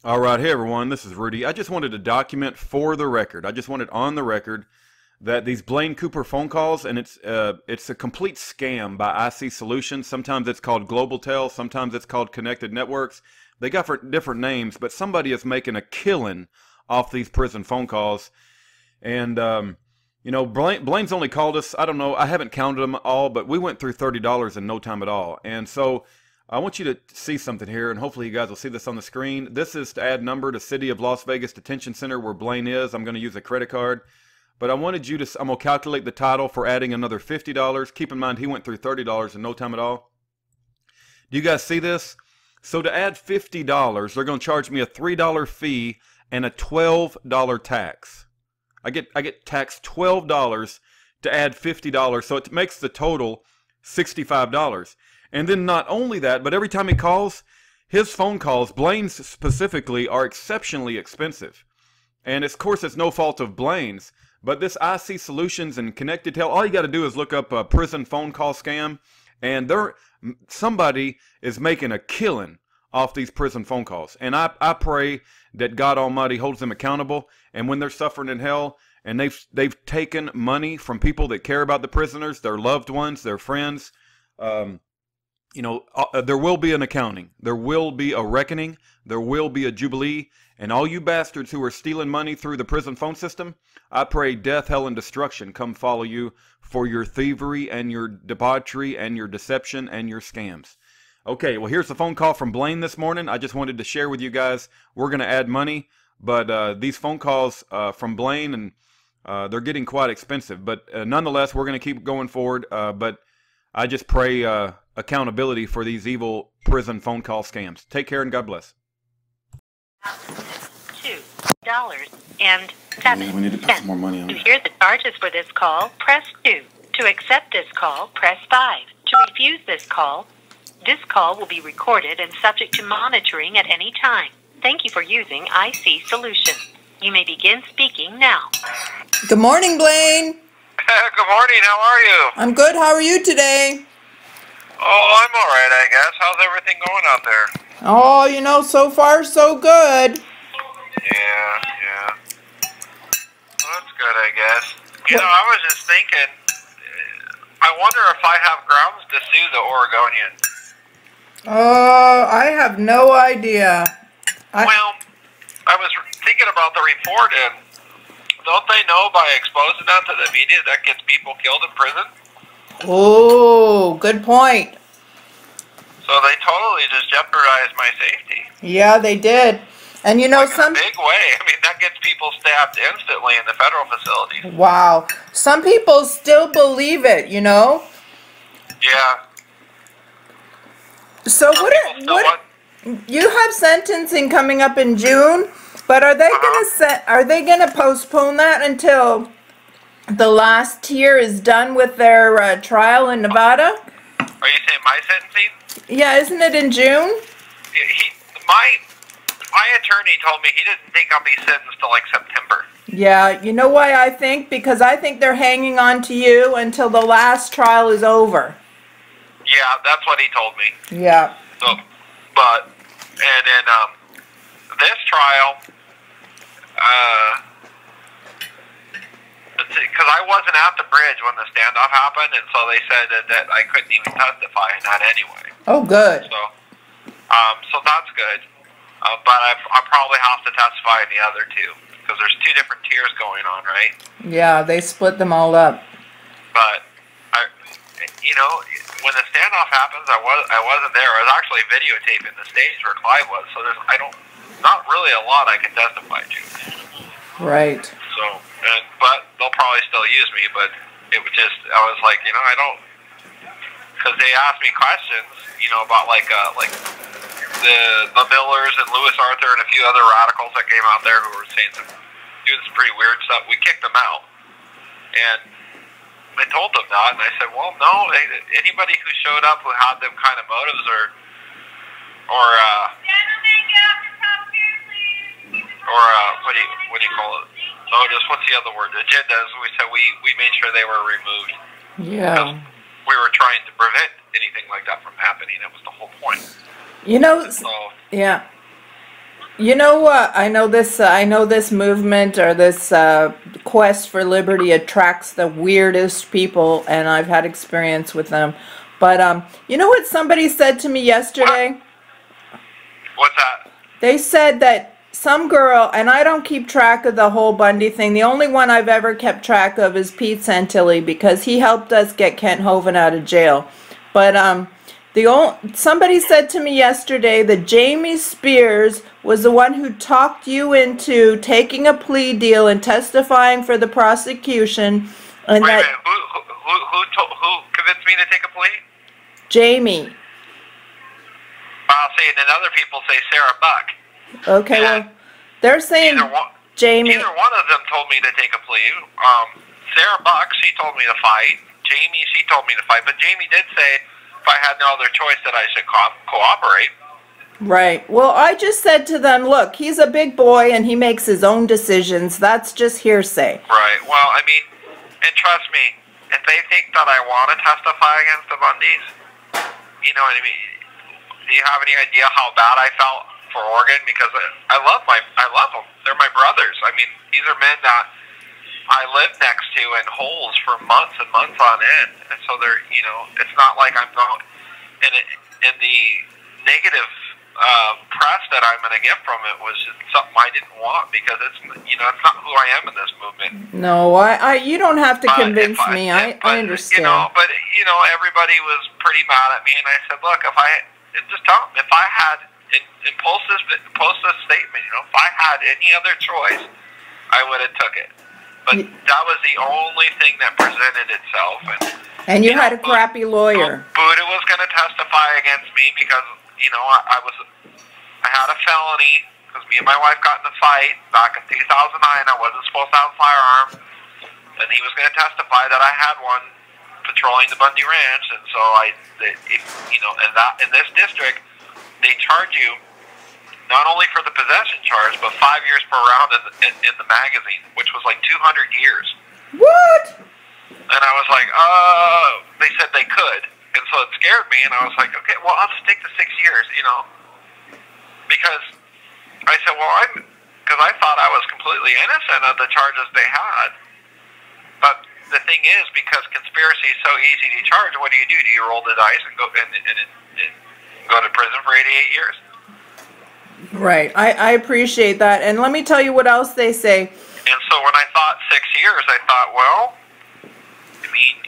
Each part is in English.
All right, hey everyone, this is Rudy. I just wanted to document for the record. I just wanted on the record that these Blaine Cooper phone calls, and it's a complete scam by IC Solutions. Sometimes it's called Global Tel, sometimes it's called Connected Networks. They got for different names, but somebody is making a killing off these prison phone calls. And you know, Blaine's only called us, I don't know, I haven't counted them all, but we went through $30 in no time at all. And so I want you to see something here, and hopefully you guys will see this on the screen. This is to add number to City of Las Vegas Detention Center where Blaine is. I'm going to use a credit card. But I wanted you to, I'm going to calculate the title for adding another $50. Keep in mind, he went through $30 in no time at all. Do you guys see this? So to add $50, they're going to charge me a $3 fee and a $12 tax. I get taxed $12 to add $50, so it makes the total $65. And then not only that, but every time he calls, his phone calls, Blaine's specifically, are exceptionally expensive. And of course, it's no fault of Blaine's, but this IC Solutions and Connected Tel, all you got to do is look up a prison phone call scam, and somebody is making a killing off these prison phone calls. And I pray that God Almighty holds them accountable, and when they're suffering in hell, and they've taken money from people that care about the prisoners, their loved ones, their friends, you know, there will be an accounting. There will be a reckoning. There will be a jubilee. And all you bastards who are stealing money through the prison phone system, I pray death, hell, and destruction come follow you for your thievery and your debauchery and your deception and your scams. Okay, well, here's the phone call from Blaine this morning. I just wanted to share with you guys. We're going to add money, but these phone calls from Blaine, and they're getting quite expensive. But nonetheless, we're going to keep going forward. But I just pray accountability for these evil prison phone call scams. Take care and God bless. $2.07. Yeah, we need to put some more money on it. To hear the charges for this call, press 2. To accept this call, press 5. To refuse this call will be recorded and subject to monitoring at any time. Thank you for using IC Solutions. You may begin speaking now. Good morning, Blaine. Good morning, how are you? I'm good. How are you today? Oh, I'm alright, I guess. How's everything going out there? Oh, you know, so far so good. Yeah. Well, that's good, I guess. You know, I was just thinking, I wonder if I have grounds to sue the Oregonian. I have no idea. Well, I was thinking about the report, and don't they know by exposing that to the media that gets people killed in prison? Oh, good point. So they totally just jeopardized my safety. Yeah, they did. And you know, like in a big way. I mean, that gets people stabbed instantly in the federal facilities. Wow. Some people still believe it, you know? Yeah. So what you have sentencing coming up in June, but are they gonna postpone that until the last tier is done with their trial in Nevada? Are you saying my sentencing? Yeah, isn't it in June? My attorney told me he didn't think I'll be sentenced till like September. Yeah, you know why I think? Because I think they're hanging on to you until the last trial is over. Yeah, that's what he told me. Yeah. So, and then this trial, because I wasn't at the bridge when the standoff happened, and so they said that I couldn't even testify in that anyway. Oh, good. So that's good. But I probably have to testify in the other two, because there's two different tiers going on, right? Yeah, they split them all up. But you know, when the standoff happens, I wasn't there. I was actually videotaping the stage where Clyde was, so not really a lot I can testify to. Right. So, but they'll probably still use me. But it was just, I was like, you know, I don't, because they asked me questions, you know, about like the Millers and Lewis Arthur and a few other radicals that came out there who were doing some pretty weird stuff. We kicked them out, and I told them that, and I said, well, no, anybody who showed up who had them kind of motives or what do you call it? Motives, what's the other word? Agendas. We said we made sure they were removed. Yeah. We were trying to prevent anything like that from happening. That was the whole point. You know, so, yeah. You know what? I know this. I know this movement or this quest for liberty attracts the weirdest people, and I've had experience with them. But you know what somebody said to me yesterday? What's that? They said that some girl, and I don't keep track of the whole Bundy thing. The only one I've ever kept track of is Pete Santilli because he helped us get Kent Hovind out of jail. But somebody said to me yesterday that Jamie Spears was the one who talked you into taking a plea deal and testifying for the prosecution. And Wait a that minute. Who convinced me to take a plea? Jamie. I'll say, and then other people say Sarah Buck. Okay, well, they're saying Jamie. Neither one of them told me to take a plea. Sarah Buck, she told me to fight. Jamie, she told me to fight. But Jamie did say if I had no other choice that I should cooperate. Right. Well, I just said to them, look, he's a big boy and he makes his own decisions. That's just hearsay. Right. Well, I mean, and trust me, if they think that I want to testify against the Bundys, you know what I mean? Do you have any idea how bad I felt for Oregon? Because I love them. They're my brothers. I mean, these are men that I lived next to in holes for months and months on end. And so they're, you know, it's not like I'm going, and the negative press that I'm going to get from it was something I didn't want because it's, you know, it's not who I am in this movement. No, you don't have to convince me. I understand. You know, everybody was pretty mad at me, and I said, look, just tell them, if I had, and post this statement, you know, if I had any other choice, I would have took it. But that was the only thing that presented itself. And you had a crappy lawyer. Buddha was going to testify against me because, you know, I had a felony because me and my wife got in a fight back in 2009. I wasn't supposed to have a firearm, and he was going to testify that I had one patrolling the Bundy Ranch, and so you know, in this district, they charge you not only for the possession charge, but 5 years per round in the magazine, which was like 200 years. What? And I was like, they said they could, and so it scared me, and I was like, okay, well, I'll just take the 6 years, you know, because I said, well, because I thought I was completely innocent of the charges they had, but the thing is, because conspiracy is so easy to charge, what do? Do you roll the dice and go to prison for 88 years? Right. I appreciate that. And let me tell you what else they say. And so when I thought 6 years, I thought, well, I mean,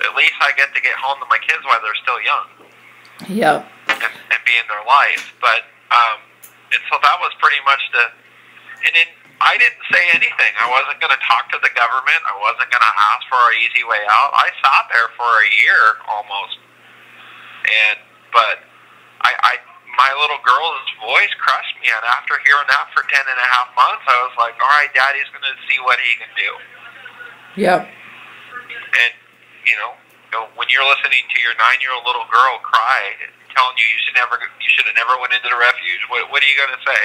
at least I get to get home to my kids while they're still young. Yep. And be in their life. But, and so that was pretty much and then I didn't say anything. I wasn't going to talk to the government. I wasn't going to ask for an easy way out. I sat there for a year almost. But my little girl's voice crushed me. And after hearing that for 10 and a half months, I was like, all right, Daddy's going to see what he can do. Yep. And, you know, when you're listening to your 9-year-old little girl cry, telling you should have never went into the refuge, what are you going to say?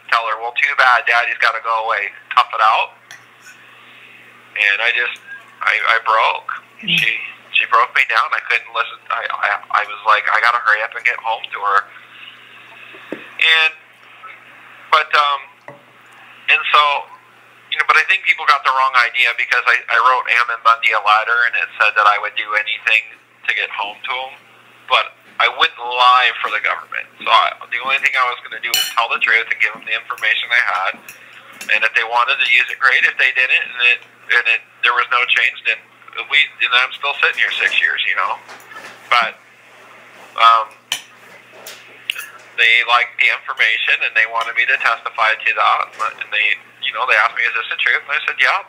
Tell her, well, too bad, Daddy's got to go away. Tough it out. And I broke. She broke me down. I couldn't listen. I was like, I got to hurry up and get home to her. And so, you know, but I think people got the wrong idea because I wrote Ammon Bundy a letter and it said that I would do anything to get home to him. But I wouldn't lie for the government. So the only thing I was going to do was tell the truth and give them the information I had. And if they wanted to use it, great. If they didn't, there was no change, then I'm still sitting here 6 years, you know. But they liked the information and they wanted me to testify to that. And they asked me, "Is this the truth?" And I said, "Yeah."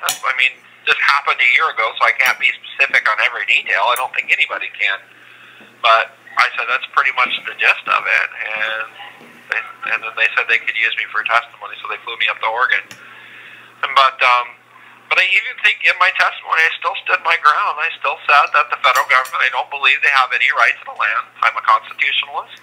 This happened a year ago, so I can't be specific on every detail. I don't think anybody can. But I said, that's pretty much the gist of it. And then they said they could use me for testimony, so they flew me up to Oregon. But I even think in my testimony, I still stood my ground. I still said that the federal government, I don't believe they have any right to the land. I'm a constitutionalist.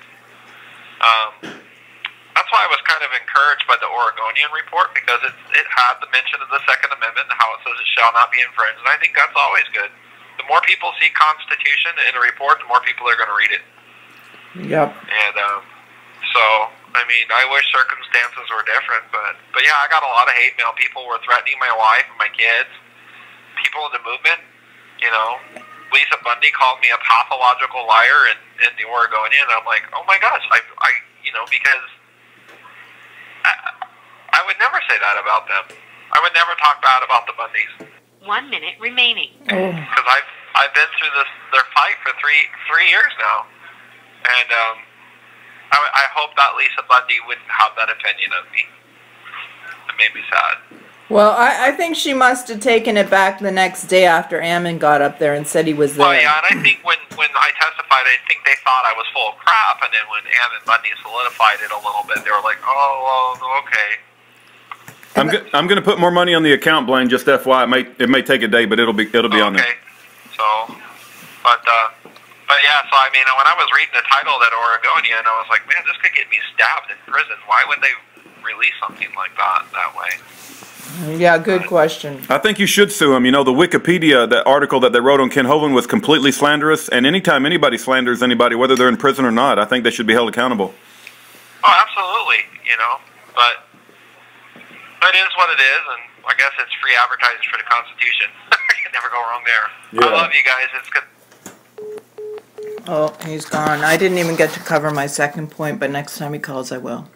That's why I was kind of encouraged by the Oregonian report, because it had the mention of the Second Amendment and how it says it shall not be infringed. And I think that's always good. The more people see Constitution in a report, the more people are going to read it. Yep. And so I mean, I wish circumstances were different, but yeah, I got a lot of hate mail. People were threatening my wife and my kids. People in the movement, you know. Lisa Bundy called me a pathological liar in the Oregonian. And I'm like, oh my gosh, I you know, because I would never say that about them. I would never talk bad about the Bundys. 1 minute remaining. Because I've been through their fight for three years now, and I hope that Lisa Bundy wouldn't have that opinion of me. It made me sad. Well, I think she must have taken it back the next day after Ammon got up there and said he was there. Well, yeah, and I think when I testified, I think they thought I was full of crap, and then when Ammon Bundy solidified it a little bit, they were like, oh, well, okay. I'm going to put more money on the account, Blaine. Just FYI, it may take a day, but it'll be on there. Okay. So, but yeah. So I mean, when I was reading the title of that Oregonian, I was like, man, this could get me stabbed in prison. Why would they release something like that way? Yeah, good question. I think you should sue him. You know, the Wikipedia, that article that they wrote on Ken Hovind was completely slanderous. And anytime anybody slanders anybody, whether they're in prison or not, I think they should be held accountable. Oh, absolutely. You know, but it is what it is, and I guess it's free advertising for the Constitution. You can never go wrong there. Yeah. I love you guys. It's good. Oh, he's gone. I didn't even get to cover my second point, but next time he calls, I will.